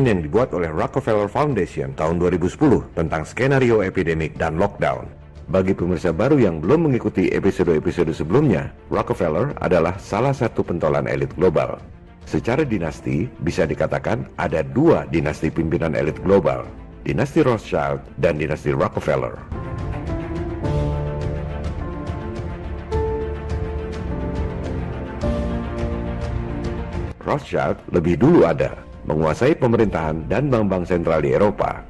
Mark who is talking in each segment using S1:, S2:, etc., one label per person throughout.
S1: yang dibuat oleh Rockefeller Foundation tahun 2010 tentang skenario epidemik dan lockdown. Bagi pemirsa baru yang belum mengikuti episode-episode sebelumnya, Rockefeller adalah salah satu pentolan elit global. Secara dinasti, bisa dikatakan ada dua dinasti pimpinan elit global, dinasti Rothschild dan dinasti Rockefeller. Rothschild lebih dulu ada, menguasai pemerintahan dan bank-bank sentral di Eropa.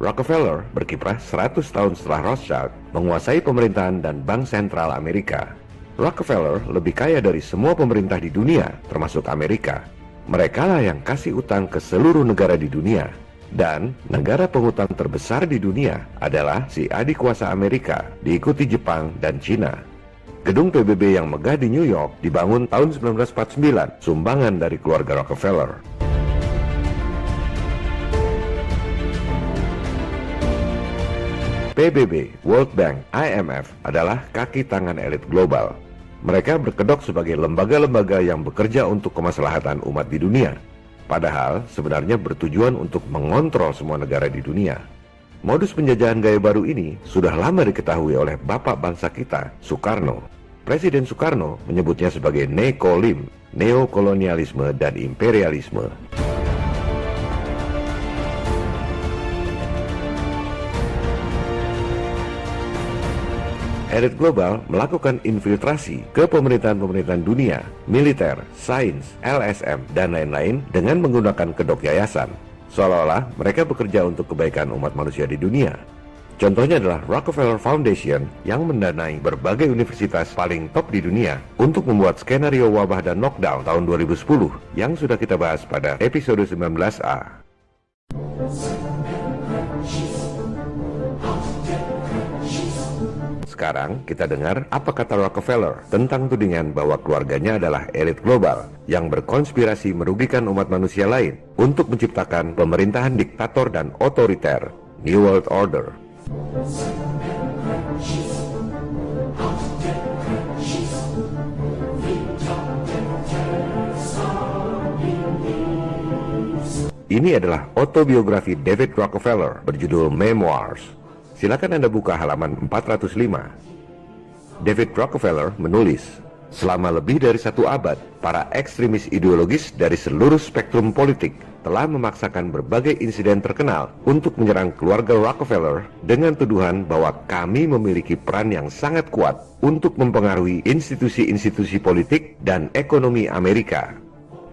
S1: Rockefeller berkiprah 100 tahun setelah Rothschild menguasai pemerintahan dan bank sentral Amerika. Rockefeller lebih kaya dari semua pemerintah di dunia, termasuk Amerika. Mereka lah yang kasih utang ke seluruh negara di dunia. Dan negara pengutang terbesar di dunia adalah si adik kuasa Amerika, diikuti Jepang dan Cina. Gedung PBB yang megah di New York dibangun tahun 1949, sumbangan dari keluarga Rockefeller. PBB, World Bank, IMF adalah kaki tangan elit global. Mereka berkedok sebagai lembaga-lembaga yang bekerja untuk kemaslahatan umat di dunia. Padahal sebenarnya bertujuan untuk mengontrol semua negara di dunia. Modus penjajahan gaya baru ini sudah lama diketahui oleh bapak bangsa kita, Soekarno. Presiden Soekarno menyebutnya sebagai nekolim, neokolonialisme dan imperialisme. Elit global melakukan infiltrasi ke pemerintahan-pemerintahan dunia, militer, sains, LSM, dan lain-lain dengan menggunakan kedok yayasan. Seolah-olah mereka bekerja untuk kebaikan umat manusia di dunia. Contohnya adalah Rockefeller Foundation yang mendanai berbagai universitas paling top di dunia untuk membuat skenario wabah dan lockdown tahun 2010 yang sudah kita bahas pada episode 19A. Sekarang kita dengar apa kata Rockefeller tentang tudingan bahwa keluarganya adalah elit global yang berkonspirasi merugikan umat manusia lain untuk menciptakan pemerintahan diktator dan otoriter, New World Order. Ini adalah autobiografi David Rockefeller berjudul Memoirs. Silakan Anda buka halaman 405. David Rockefeller menulis, selama lebih dari 1 abad, para ekstremis ideologis dari seluruh spektrum politik telah memaksakan berbagai insiden terkenal untuk menyerang keluarga Rockefeller dengan tuduhan bahwa kami memiliki peran yang sangat kuat untuk mempengaruhi institusi-institusi politik dan ekonomi Amerika.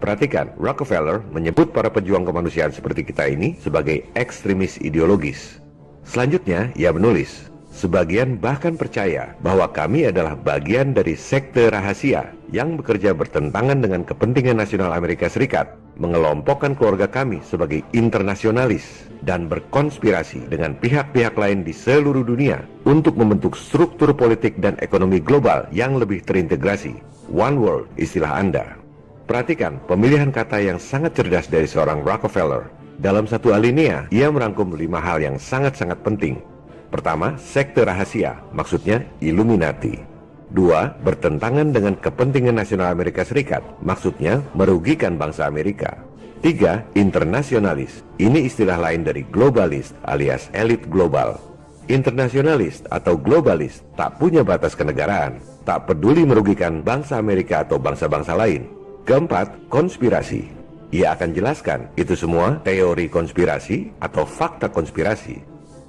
S1: Perhatikan, Rockefeller menyebut para pejuang kemanusiaan seperti kita ini sebagai ekstremis ideologis. Selanjutnya, ia menulis, sebagian bahkan percaya bahwa kami adalah bagian dari sekte rahasia yang bekerja bertentangan dengan kepentingan nasional Amerika Serikat, mengelompokkan keluarga kami sebagai internasionalis, dan berkonspirasi dengan pihak-pihak lain di seluruh dunia untuk membentuk struktur politik dan ekonomi global yang lebih terintegrasi. One world, istilah Anda. Perhatikan pemilihan kata yang sangat cerdas dari seorang Rockefeller. Dalam satu alinea, ia merangkum 5 hal yang sangat-sangat penting. Pertama, sekte rahasia, maksudnya Illuminati. 2, bertentangan dengan kepentingan nasional Amerika Serikat, maksudnya merugikan bangsa Amerika. 3, internasionalis, ini istilah lain dari globalis alias elit global. Internasionalis atau globalis tak punya batas kenegaraan, tak peduli merugikan bangsa Amerika atau bangsa-bangsa lain. Keempat, konspirasi. Ia akan jelaskan itu semua teori konspirasi atau fakta konspirasi.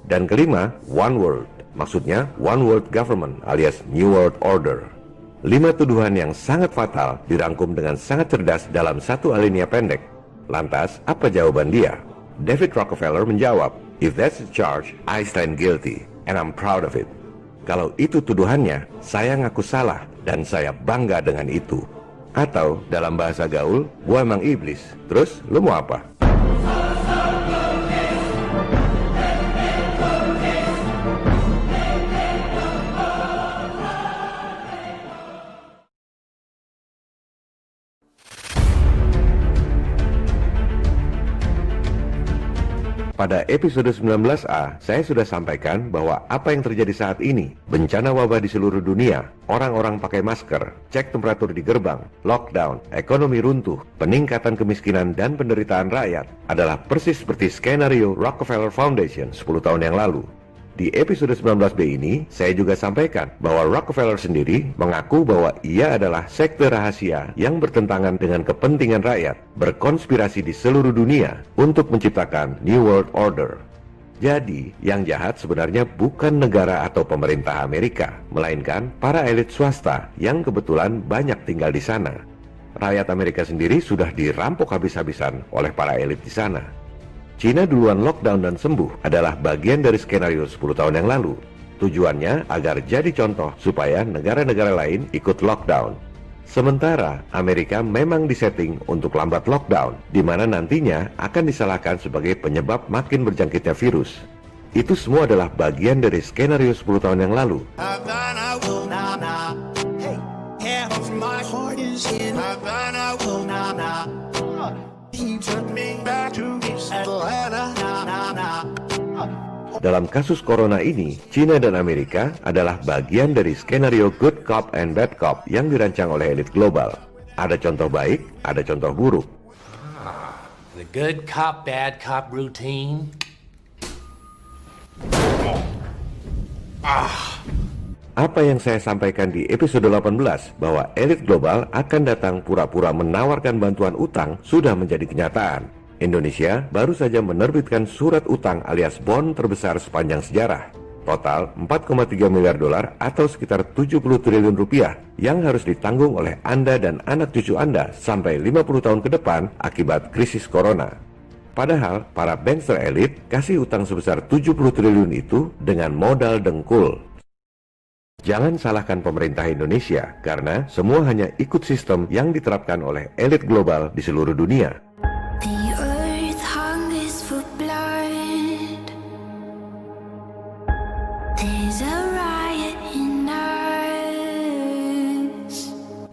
S1: Dan kelima, one world, maksudnya one world government alias New World Order. 5 tuduhan yang sangat fatal dirangkum dengan sangat cerdas dalam satu alinea pendek. Lantas, apa jawaban dia? David Rockefeller menjawab, if that's the charge, I stand guilty, and I'm proud of it. Kalau itu tuduhannya, saya ngaku salah, dan saya bangga dengan itu. Atau dalam bahasa gaul, gua emang iblis, terus lu mau apa? Pada episode 19A, saya sudah sampaikan bahwa apa yang terjadi saat ini, bencana wabah di seluruh dunia, orang-orang pakai masker, cek temperatur di gerbang, lockdown, ekonomi runtuh, peningkatan kemiskinan dan penderitaan rakyat, adalah persis seperti skenario Rockefeller Foundation 10 tahun yang lalu. Di episode 19B ini, saya juga sampaikan bahwa Rockefeller sendiri mengaku bahwa ia adalah sekte rahasia yang bertentangan dengan kepentingan rakyat, berkonspirasi di seluruh dunia untuk menciptakan New World Order. Jadi, yang jahat sebenarnya bukan negara atau pemerintah Amerika, melainkan para elit swasta yang kebetulan banyak tinggal di sana. Rakyat Amerika sendiri sudah dirampok habis-habisan oleh para elit di sana. Cina duluan lockdown dan sembuh adalah bagian dari skenario 10 tahun yang lalu. Tujuannya agar jadi contoh supaya negara-negara lain ikut lockdown. Sementara Amerika memang disetting untuk lambat lockdown, di mana nantinya akan disalahkan sebagai penyebab makin berjangkitnya virus. Itu semua adalah bagian dari skenario 10 tahun yang lalu. Dalam kasus corona ini, Cina dan Amerika adalah bagian dari skenario good cop and bad cop yang dirancang oleh elit global. Ada contoh baik, ada contoh buruk.
S2: The good cop, bad cop routine.
S1: Apa yang saya sampaikan di episode 18 bahwa elit global akan datang pura-pura menawarkan bantuan utang sudah menjadi kenyataan. Indonesia baru saja menerbitkan surat utang alias bond terbesar sepanjang sejarah. Total 4,3 miliar dolar atau sekitar 70 triliun rupiah yang harus ditanggung oleh Anda dan anak cucu Anda sampai 50 tahun ke depan akibat krisis corona. Padahal para bankster elit kasih utang sebesar 70 triliun itu dengan modal dengkul. Jangan salahkan pemerintah Indonesia karena semua hanya ikut sistem yang diterapkan oleh elit global di seluruh dunia.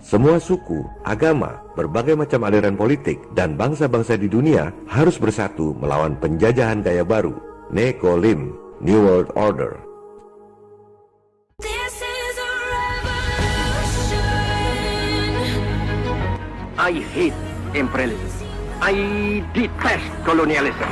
S1: Semua suku, agama, berbagai macam aliran politik, dan bangsa-bangsa di dunia harus bersatu melawan penjajahan gaya baru, Nekolim, New World Order.
S3: I hate imperialism. I detest colonialism.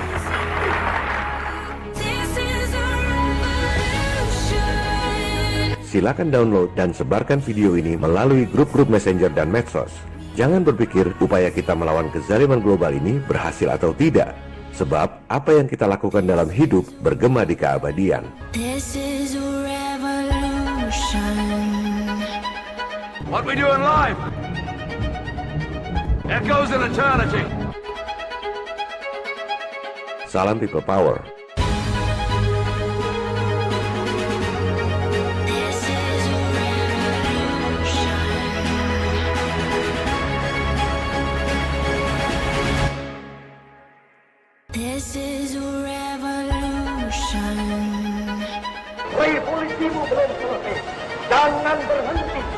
S1: Silakan download dan sebarkan video ini melalui grup-grup messenger dan medsos. Jangan berpikir upaya kita melawan kezaliman global ini berhasil atau tidak. Sebab apa yang kita lakukan dalam hidup bergema di keabadian.
S4: This is a revolution.
S5: What we do in life echoes in eternity.
S1: Salam People Power.
S4: This is a revolution.
S3: Revolusimu belum selesai. Jangan berhenti.